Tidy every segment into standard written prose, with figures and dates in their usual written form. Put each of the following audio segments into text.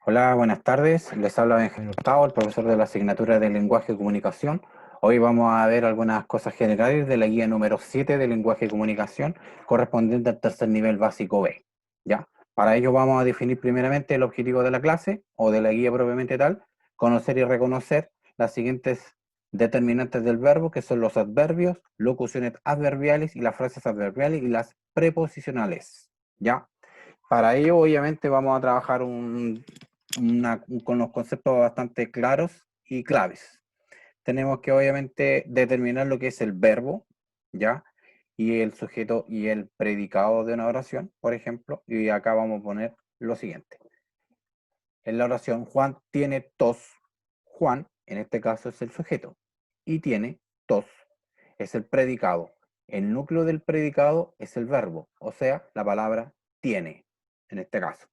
Hola, buenas tardes. Les habla Benjamín Hurtado, el profesor de la asignatura de Lenguaje y Comunicación. Hoy vamos a ver algunas cosas generales de la guía número 7 de Lenguaje y Comunicación, correspondiente al tercer nivel básico B. ¿Ya? Para ello vamos a definir primeramente el objetivo de la clase o de la guía propiamente tal, conocer y reconocer las siguientes determinantes del verbo, que son los adverbios, locuciones adverbiales y las frases adverbiales y las preposicionales. ¿Ya? Para ello, obviamente, vamos a trabajar con los conceptos bastante claros y claves. Tenemos que, obviamente, determinar lo que es el verbo, ¿ya? Y el sujeto y el predicado de una oración, por ejemplo. Y acá vamos a poner lo siguiente. En la oración, Juan tiene tos. Juan, en este caso, es el sujeto. Y tiene tos. Es el predicado. El núcleo del predicado es el verbo, o sea, la palabra tiene, en este caso.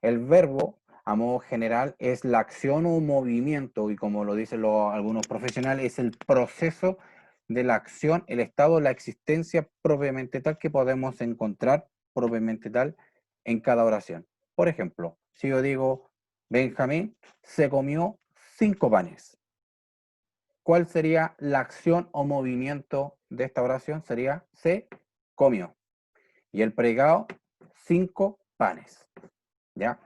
El verbo, a modo general, es la acción o movimiento, y como lo dicen algunos profesionales, es el proceso de la acción, el estado, la existencia propiamente tal que podemos encontrar propiamente tal en cada oración. Por ejemplo, si yo digo, Benjamín se comió 5 panes. ¿Cuál sería la acción o movimiento de esta oración? Sería se comió. Y el predicado, 5 panes. ¿Ya?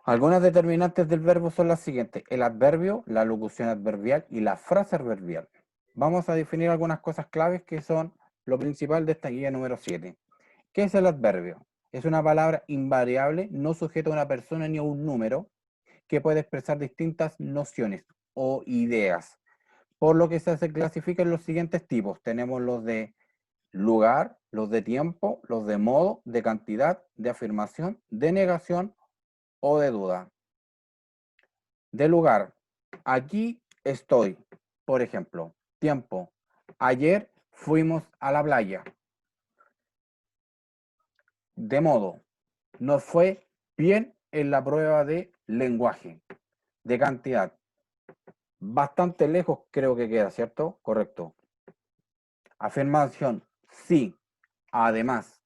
Algunas determinantes del verbo son las siguientes: el adverbio, la locución adverbial y la frase adverbial. Vamos a definir algunas cosas claves que son lo principal de esta guía número 7. ¿Qué es el adverbio? Es una palabra invariable, no sujeta a una persona ni a un número, que puede expresar distintas nociones o ideas, por lo que se clasifican los siguientes tipos. Tenemos los de lugar, los de tiempo, los de modo, de cantidad, de afirmación, de negación o de duda. De lugar, aquí estoy. Por ejemplo, tiempo. Ayer fuimos a la playa. De modo, nos fue bien en la prueba de lenguaje. De cantidad, bastante lejos creo que queda, ¿cierto? Correcto. Afirmación, sí, además,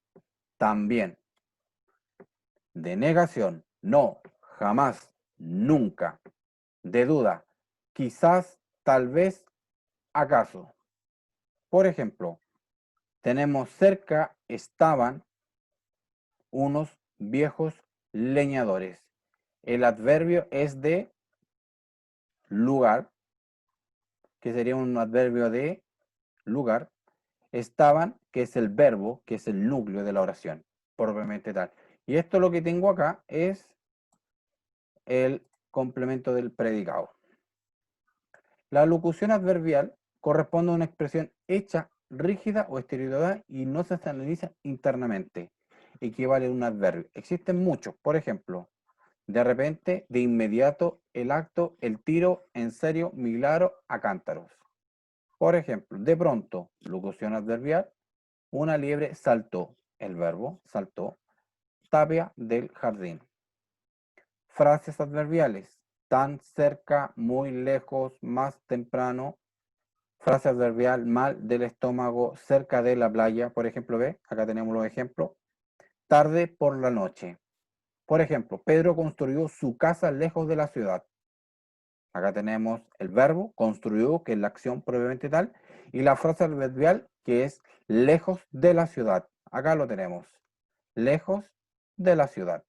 también. De negación, no, jamás, nunca. De duda, quizás, tal vez, acaso. Por ejemplo, tenemos cerca estaban unos viejos leñadores. El adverbio es de lugar, que sería un adverbio de lugar. Estaban, que es el verbo, que es el núcleo de la oración, propiamente tal. Y esto lo que tengo acá es el complemento del predicado. La locución adverbial corresponde a una expresión hecha, rígida o estereotipada y no se analiza internamente. Equivale a un adverbio. Existen muchos, por ejemplo, de repente, de inmediato, el acto, el tiro, en serio, milagro, a cántaros. Por ejemplo, de pronto, locución adverbial, una liebre saltó, el verbo saltó, tapia del jardín. Frases adverbiales, tan cerca, muy lejos, más temprano. Frase adverbial, mal del estómago, cerca de la playa. Por ejemplo, ve, acá tenemos los ejemplos. Tarde por la noche. Por ejemplo, Pedro construyó su casa lejos de la ciudad. Acá tenemos el verbo, construyó, que es la acción propiamente tal, y la frase adverbial, que es lejos de la ciudad. Acá lo tenemos, lejos de la ciudad.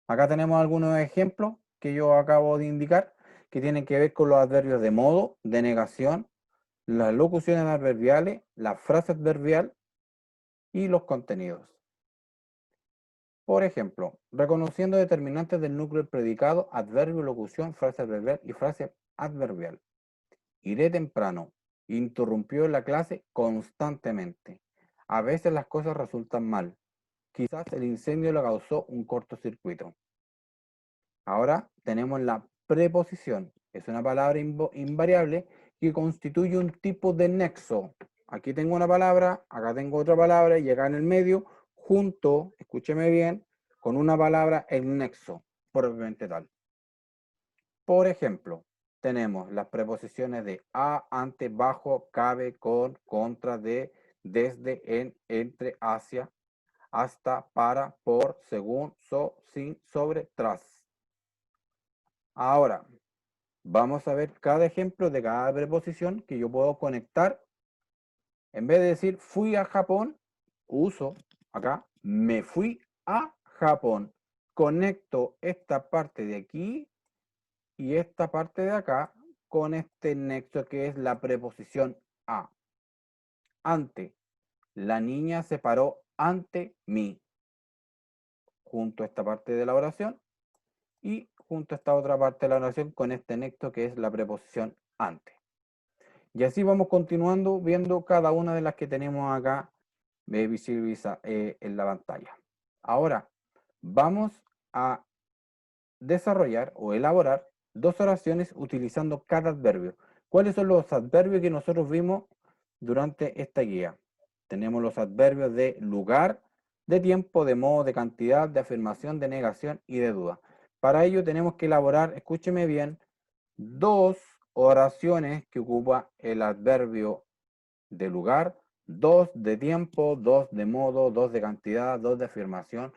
Acá tenemos algunos ejemplos que yo acabo de indicar, que tienen que ver con los adverbios de modo, de negación, las locuciones adverbiales, la frase adverbial y los contenidos. Por ejemplo, reconociendo determinantes del núcleo del predicado, adverbio, locución, frase adverbial y frase adverbial. Iré temprano. Interrumpió la clase constantemente. A veces las cosas resultan mal. Quizás el incendio le causó un cortocircuito. Ahora tenemos la preposición. Es una palabra invariable que constituye un tipo de nexo. Aquí tengo una palabra, acá tengo otra palabra y acá en el medio, junto, escúcheme bien, con una palabra el nexo, propiamente tal. Por ejemplo, tenemos las preposiciones de a, ante, bajo, cabe, con, contra, de, desde, en, entre, hacia. hasta, para, por, según, so, sin, sobre, tras. Ahora, vamos a ver cada ejemplo de cada preposición que yo puedo conectar. En vez de decir fui a Japón, uso acá me fui a Japón. Conecto esta parte de aquí y esta parte de acá con este nexo que es la preposición a. Ante. La niña se paró ante mí. Junto a esta parte de la oración y junto a esta otra parte de la oración con este nexo que es la preposición ante. Y así vamos continuando viendo cada una de las que tenemos acá visibiliza en la pantalla. Ahora vamos a desarrollar o elaborar dos oraciones utilizando cada adverbio. ¿Cuáles son los adverbios que nosotros vimos durante esta guía? Tenemos los adverbios de lugar, de tiempo, de modo, de cantidad, de afirmación, de negación y de duda. Para ello tenemos que elaborar, escúcheme bien, dos oraciones que ocupa el adverbio de lugar, dos de tiempo, dos de modo, dos de cantidad, dos de afirmación,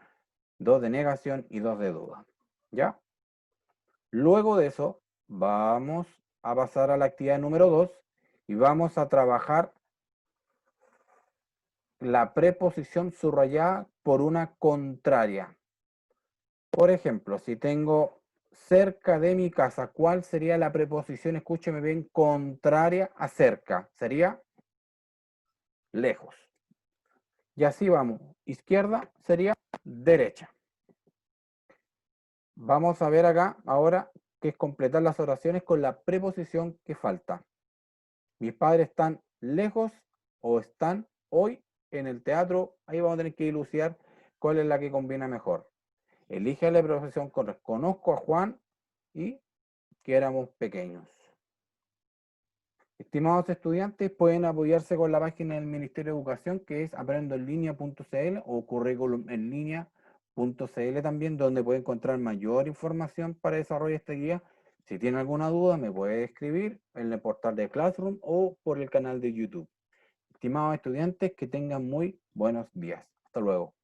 dos de negación y dos de duda. ¿Ya? Luego de eso, vamos a pasar a la actividad número 2 y vamos a trabajar la preposición subrayada por una contraria. Por ejemplo, si tengo cerca de mi casa, ¿cuál sería la preposición? Escúcheme bien, contraria a cerca. Sería lejos. Y así vamos. Izquierda sería derecha. Vamos a ver acá ahora que es completar las oraciones con la preposición que falta. Mis padres están lejos o están hoy en el teatro. Ahí vamos a tener que dilucidar cuál es la que combina mejor. Elige la preposición correcta. Conozco a Juan y que éramos pequeños. Estimados estudiantes, pueden apoyarse con la página del Ministerio de Educación que es aprendoenlinea.cl o currículumenlinea.cl también, donde puede encontrar mayor información para desarrollar esta guía. Si tiene alguna duda, me puede escribir en el portal de Classroom o por el canal de YouTube. Estimados estudiantes, que tengan muy buenos días. Hasta luego.